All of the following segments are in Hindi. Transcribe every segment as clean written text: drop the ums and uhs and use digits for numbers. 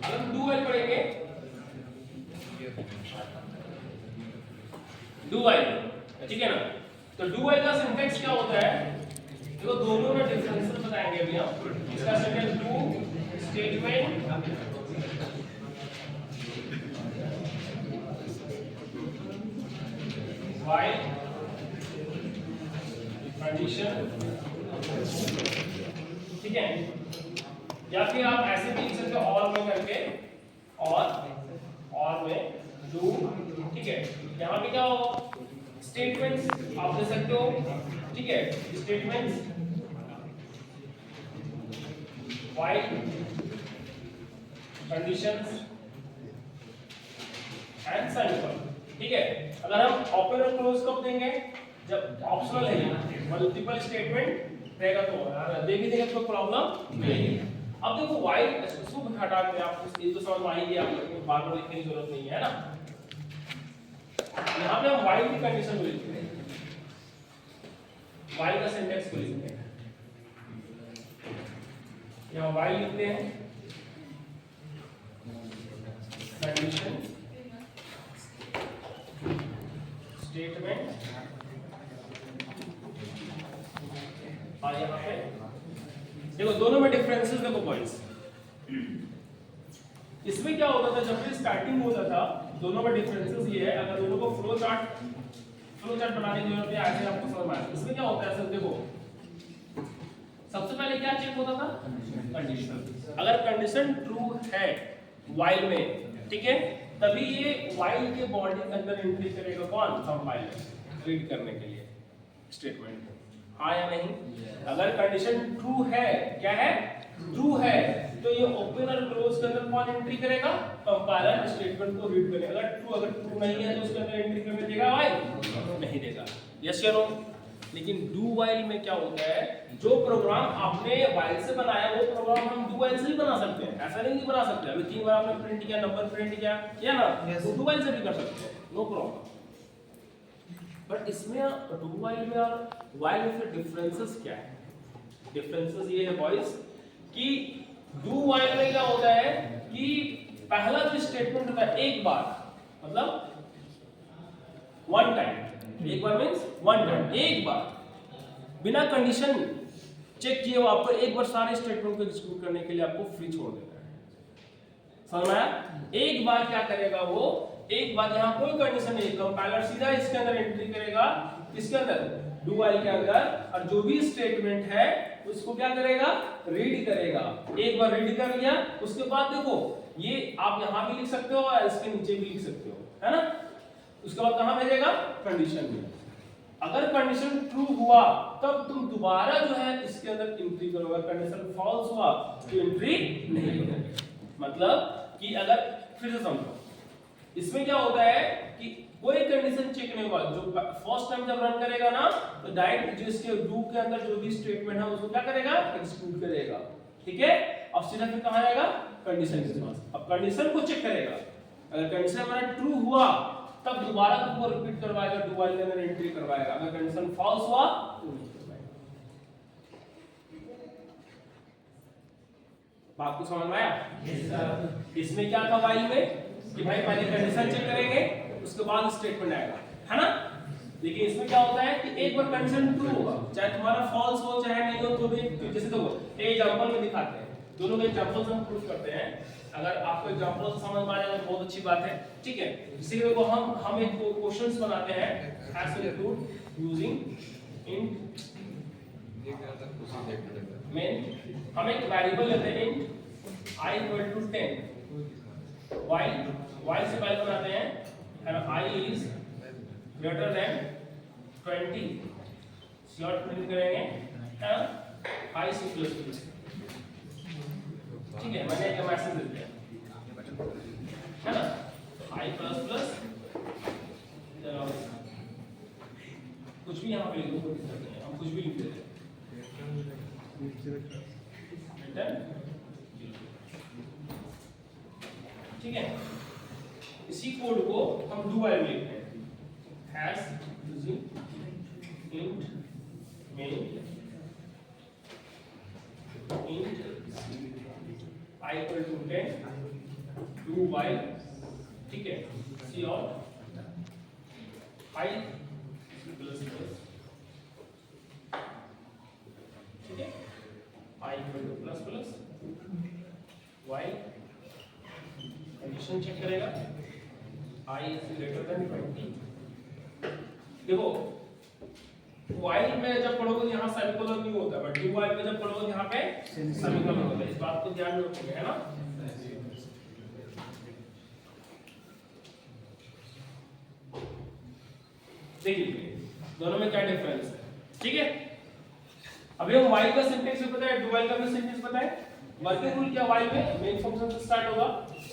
अगर हम डू वाइल पढ़ेंगे, डू वाइल, ठीक है ना, तो डू वाइल का सिंटैक्स क्या होता है, देखो दोनों में डिफरेंसेस बताएंगे अभी हम। इसका syntax do statement while condition, ठीक है, या फिर आप ऐसे भी लिख सकते हो और में करके, और में डू, ठीक है। यहाँ पे क्या होगा, स्टेटमेंट्स आप दे सकते हो, ठीक है, statements while conditions and semicolon, ठीक है। अगर हम ओपन और क्लोज कब देंगे, जब ऑप्शनल है, मल्टीपल स्टेटमेंट रहेगा तो दे भी देंगे तो प्रॉब्लम नहीं है। अब देखो व्हाइल इसको हटा के आप ये तो समझ में आएगी, आपको बार-बार लिखने की जरूरत नहीं है ना। यहाँ पे हम व्हाइल की कंडीशन को लिखते हैं, व्हाइल का सिंटैक्स को लिखते हैं, यहाँ व्हाइल लिखते हैं कंडीशन स्टेटमेंट, और यहाँ पे देखो दोनों में डिफरेंसेस देखो बॉयज। इसमें क्या होता था, जब भी स्टार्टिंग होता था, दोनों में डिफरेंसेस ये है, अगर दोनों को फ्लो चार्ट बनाने की जरूरत है, ऐसे आपको समझ में आए। इसमें क्या होता है, सर देखो सबसे पहले क्या चेक होता था, कंडीशन। अगर कंडीशन ट्रू है व्हाइल में, ठीक है, तभी ये व्हाइल के बॉडी के अंदर एंट्री करेगा कौन, कंपाइलर रीड करने के लिए स्टेटमेंट, हाँ या नहीं। अगर कंडीशन ट्रू है, क्या है, ट्रू है, तो ये ओपन और क्लोज के अंदर कौन एंट्री करेगा, कंपाइलर स्टेटमेंट को रीड करेगा। अगर ट्रू नहीं है तो उसके अंदर एंट्री करने देगा व्हाइल, नहीं देगा, यस या नो। लेकिन डू व्हाइल में क्या होता है, जो प्रोग्राम आपने व्हाइल से बनाया वो प्रोग्राम हम डू व्हाइल से ही बना सकते हैं, ऐसा नहीं बना सकते। अभी 3 बार आपने प्रिंट किया, नंबर प्रिंट किया ना, तो डू व्हाइल से भी कर सकते हैं, नो प्रॉब्लम। बट इसमें डू व्हाइल में और व्हाइल में फिर डिफरेंसेस क्या है, डिफरेंसेस ये है बॉयज कि डू व्हाइल में क्या होता है कि पहला जो स्टेटमेंट होता है एक बार, मतलब वन टाइम, एक बार मींस वन टाइम, एक बार बिना कंडीशन चेक किए वो आपको एक बार सारे स्टेटमेंट को एग्जीक्यूट करने के लिए आपको फ्री छोड़ देता है, समझ में आया। एक बार क्या करेगा वो, एक बार यहाँ कोई कंडीशन नहीं, कंपाइलर सीधा इसके अंदर एंट्री करेगा, इसके अंदर डू व्हाइल के अंदर, और जो भी स्टेटमेंट है उसको क्या करेगा, रीड करेगा। एक बार रीड कर लिया, उसके बाद देखो ये आप यहाँ भी लिख सकते हो और इसके नीचे भी लिख सकते हो, है ना। उसके बाद कहाँ भेजेगा, कंडीशन में। अगर कंडीशन ट्रू हुआ तब तुम दोबारा जो है इसके अंदर एंट्री करोगे, कंडीशन फॉल्स हुआ तो एंट्री नहीं करोगे। मतलब कि अगर फिर से समझो, इसमें क्या होता है कि कोई कंडीशन चेक नहीं हुआ, जो फर्स्ट टाइम जब रन करेगा ना तो डायरेक्ट जो इसके डू के अंदर जो भी स्टेटमेंट है उसको क्या करेगा, एग्जीक्यूट करेगा, ठीक है। अब सीधा फिर कहां आएगा, कंडीशन के पास। अब कंडीशन को चेक करेगा, अगर कंडीशन हमारा ट्रू हुआ तब दोबारा तुमको रिपीट करवाएगा, डू व्हाइल के अंदर एंट्री करवाएगा। अगर कंडीशन फॉल्स हुआ तो नहीं करवाएगा। बात को समझ में आया? Yes sir. इसमें क्या था व्हाइल में कि भाई पहले कंडीशन चेक करेंगे उसके बाद स्टेटमेंट आएगा, है ना। लेकिन इसमें क्या होता है कि एक बार कंडीशन ट्रू होगा, चाहे तुम्हारा फॉल्स हो चाहे नहीं हो, तो भी जैसे देखो एक एग्जांपल में दिखाते हैं, दोनों के एग्जांपल्स हम प्रूफ करते हैं। अगर आपको एग्जांपल से समझ में आ जाए तो बहुत अच्छी बात है, ठीक है। इसीलिए को हम एक क्वेश्चंस बनाते हैं, has to include using int main. हम एक वेरिएबल लेते हैं इंट i = 10, while से पहले बनाते हैं i is greater than 20, short print करेंगे i C++, ठीक है। मैंने एक मैसेज दे दिया, है ना, i++, कुछ भी यहाँ पे लिख दो, हम कुछ भी लिख देते हैं, ठीक है। इसी कोड को हम डू व्हाइल में लिखते हैं, hash using int main int i = 10 2 while, ठीक है, सी और i प्लस ठीक है, i equal to plus plus while condition check करेगा i इज ग्रेटर देन 20। देखो while में जब पढ़ोगे यहाँ सेमीकोलन नहीं होता, बट do while में जब पढ़ोगे यहाँ पे सेमीकोलन होता है। इस बात को ध्यान में रखोगे, है ना। देखिए दोनों में क्या डिफरेंस है, ठीक है। अभी हम while का सिंटेक्स भी पता है, do while का भी सिंटेक्स पता है। वर्किंग रूल क्या while में मेन फंक्शन से स्टार्ट होगा,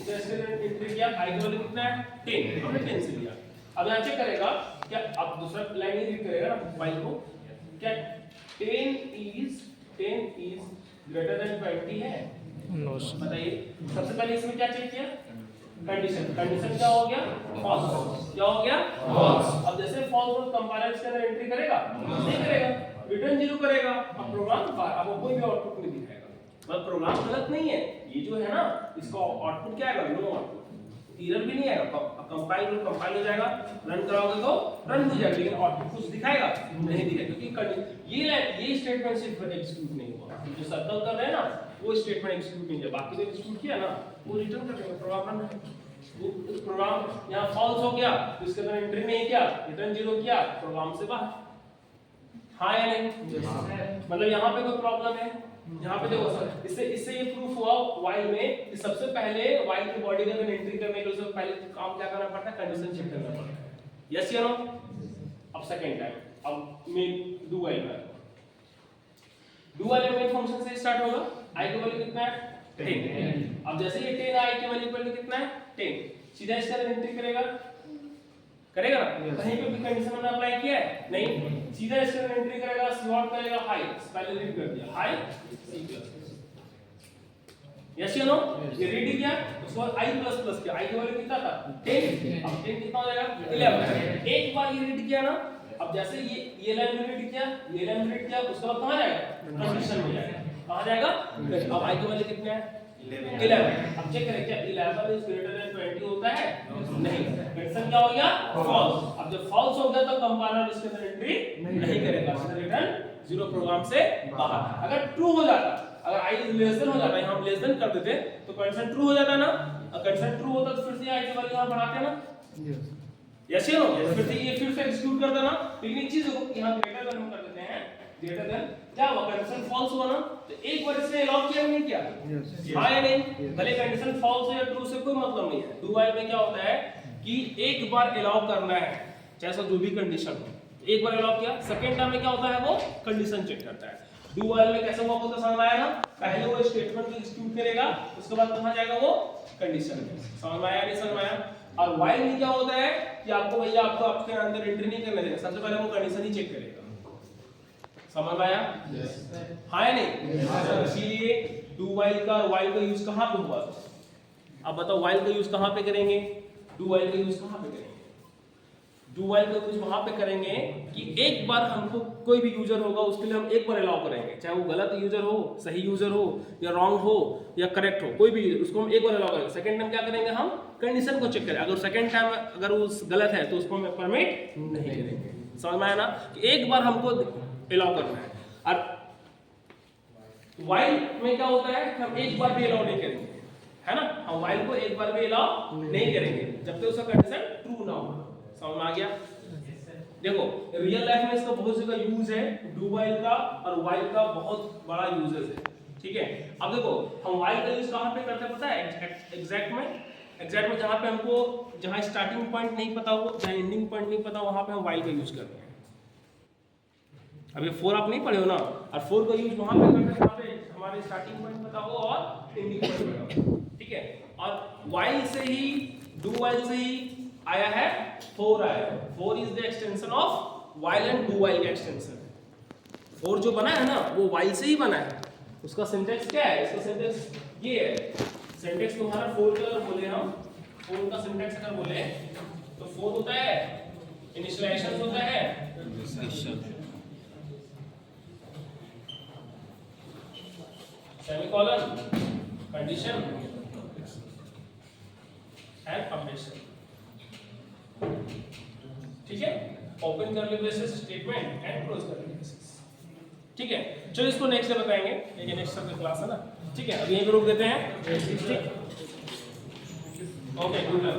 जैसे एंट्री किया i का वैल्यू कितना है 10, हमने 10 से लिया। अब यहाँ चेक करेगा क्या, अब दूसरा लाइन ही रीड करेगा ना while को, क्या 10 is greater than 20 है? नो बताइए। सबसे पहले इसमें क्या चेक किया, कंडीशन क्या हो गया, फॉल्स। क्या हो गया, फॉल्स। अब जैसे फॉल्स हो कंपाइलर इसके अंदर एंट्री करेगा, नहीं करेगा, रिटर्न 0 करेगा। अब प्रोग्राम आपको कोई भी आउटपुट नहीं दिखाएगा, मतलब प्रोग्राम गलत नहीं है, ये जो है ना इसका आउटपुट क्या आएगा, नो आउटपुट, एरर भी नहीं आएगा। कंपाइल हो जाएगा, रन कराओगे तो रन हो जाएगा, लेकिन आउटपुट कुछ दिखाएगा नहीं दिखाएगा, क्योंकि ये स्टेटमेंट सिर्फ एग्जीक्यूट नहीं हुआ, जो सर्कल कर रहे हैं ना वो स्टेटमेंट एग्जीक्यूट नहीं है, बाकी जो एग्जीक्यूट किया ना वो रिटर्न कर देगा। प्रोग्राम रन है, वो प्रोग्राम यहाँ फॉल्स हो गया तो इसके अंदर एंट्री नहीं किया, रिटर्न 0 किया, प्रोग्राम से बाहर। हाँ या नहीं, मतलब यहाँ पे कोई प्रॉब्लम है, यहाँ पे देखो सर, इससे ये प्रूफ हुआ while में कि सबसे पहले while की बॉडी के अंदर एंट्री करने के लिए सबसे पहले काम क्या करना पड़ता है, कंडीशन चेक करना पड़ता है। यस या नो। अब सेकंड टाइम, अब मेन डू while में, डू while में मेन फंक्शन से स्टार्ट होगा, i की वैल्यू कितना है 10। अब जैसे ये 10 i की वैल्यू कितना है 10, सीधा इसका एंट्री करेगा ना, कहीं पे भी कंडीशन हमने अप्लाई किया है नहीं, सीधा इसका एंट्री करेगा, स्लॉट करेगा हाई, पहले रीड कर दिया हाई सी प्लस, यस या नो। ये रीड किया, उसके बाद i प्लस प्लस किया, i की वैल्यू कितना था 10, अब 10 कितना हो जाएगा 11। एक बार ये रीड किया ना, अब जैसे ये लाइन रीड किया, ये लाइन रीड किया, उसके बाद कहां जाएगा, कंडीशन में जाएगा, कहां जाएगा, अब i की वैल्यू कितना है 11। अब चेक करें क्या 11 इज ग्रेटर देन 20 होता है, नहीं, कंडीशन क्या हो गया फॉल्स। अब जब फॉल्स हो गया तो कंपाइलर इसके अंदर एंट्री नहीं करेगा, रिटर्न 0, प्रोग्राम से बाहर। अगर ट्रू हो जाता, अगर i इज लेस देन हो जाता, हम लेस देन कर देते तो कंडीशन ट्रू हो जाता ना, अगर कंडीशन ट्रू होता तो फिर से i की वैल्यू यहां बढ़ाते ना, यस या नो, फिर से ये फिर से एग्जीक्यूट करता ना। लेकिन एक चीज को यहां ग्रेटर देन हम कर देते हैं, ग्रेटर देन क्या हुआ, कंडीशन फॉल्स हुआ ना, तो एक बार इसने अलाउ किया नहीं किया, हां या नहीं, भले कंडीशन फॉल्स हो या ट्रू से कोई मतलब नहीं है। डू व्हाइल में क्या होता है कि एक बार अलाउ करना है, चाहे जो भी कंडीशन हो, एक बार अलाउ किया, सेकंड टाइम में क्या होता है वो कंडीशन चेक करता है। डू व्हाइल में कैसे वर्क होता है समझ आया ना, पहले वो स्टेटमेंट को एग्जीक्यूट करेगा, उसके बाद कहां जाएगा वो कंडीशन में, समझ आया नहीं समझ आया। और व्हाइल में क्या होता है कि आपको भैया आपको आपके अंदर एंट्री नहीं करने देगा, सबसे पहले वो कंडीशन ही चेक करेगा, समझ में आया, हाँ या नहीं। इसीलिए डू व्हाइल का व्हाइल का यूज कहां पे हुआ, अब बताओ व्हाइल का यूज कहां पे करेंगे, डू व्हाइल का यूज कहां पे करेंगे, डू व्हाइल का यूज वहां पे करेंगे कि एक बार हमको कोई भी यूजर होगा उसके लिए हम एक बार अलाउ करेंगे, चाहे वो गलत यूजर हो, सही यूजर हो, या रॉन्ग हो या करेक्ट हो, कोई भी उसको हम एक बार अलाउ करेंगे। सेकंड टाइम क्या करेंगे, हम कंडीशन को चेक करें, अगर सेकंड टाइम अगर वो गलत है तो उसको हम परमिट नहीं करेंगे, समझ में आया ना, कि एक बार हमको अलाउ करना है। और व्हाइल में क्या होता है कि हम एक बार भी अलाउ नहीं करेंगे, है ना, हम व्हाइल को एक बार भी अलाउ नहीं करेंगे जब तक उसका कंडीशन ट्रू ना हो, समझ में आ गया। देखो रियल लाइफ में इसका बहुत जगह यूज है, डू व्हाइल का और व्हाइल का बहुत बड़ा यूजेस है, ठीक है। अब देखो हम व्हाइल का यूज कहां पे करते हैं पता है, एग्जैक्ट में जहां पे हमको जहां स्टार्टिंग पॉइंट नहीं पता हो, जहां एंडिंग पॉइंट नहीं पता, वहां पे हम व्हाइल का यूज करते हैं। अभी 4 आप नहीं पढ़े हो ना, और 4 का यूज वहां पे करते हैं जहां पे हमारे स्टार्टिंग पॉइंट पता हो और एंडिंग पॉइंट पता हो, ठीक है। और व्हाइल से ही डू व्हाइल से ही आया है 4 आया है, 4 is the extension of while and do while का एक्सटेंशन। 4 जो बना है ना वो व्हाइल से ही बना है। उसका सिंटैक्स क्या है, इसका सिंटैक्स ये है, सिंटैक्स तुम्हारा 4 का अगर बोले हम 4 का सिंटैक्स अगर बोले तो 4 होता है इनिशियलाइजेशन होता है सेमीकोलन कंडीशन एंड पब्लिशर। ठीक है, open curly braces statement and close curly braces. ठीक है, चलो इसको नेक्स्ट डे बताएंगे, ये नेक्स्ट सबका क्लास है ना। ठीक है, अभी यहीं पे रोक देते हैं। ठीक, ओके, गुड लक।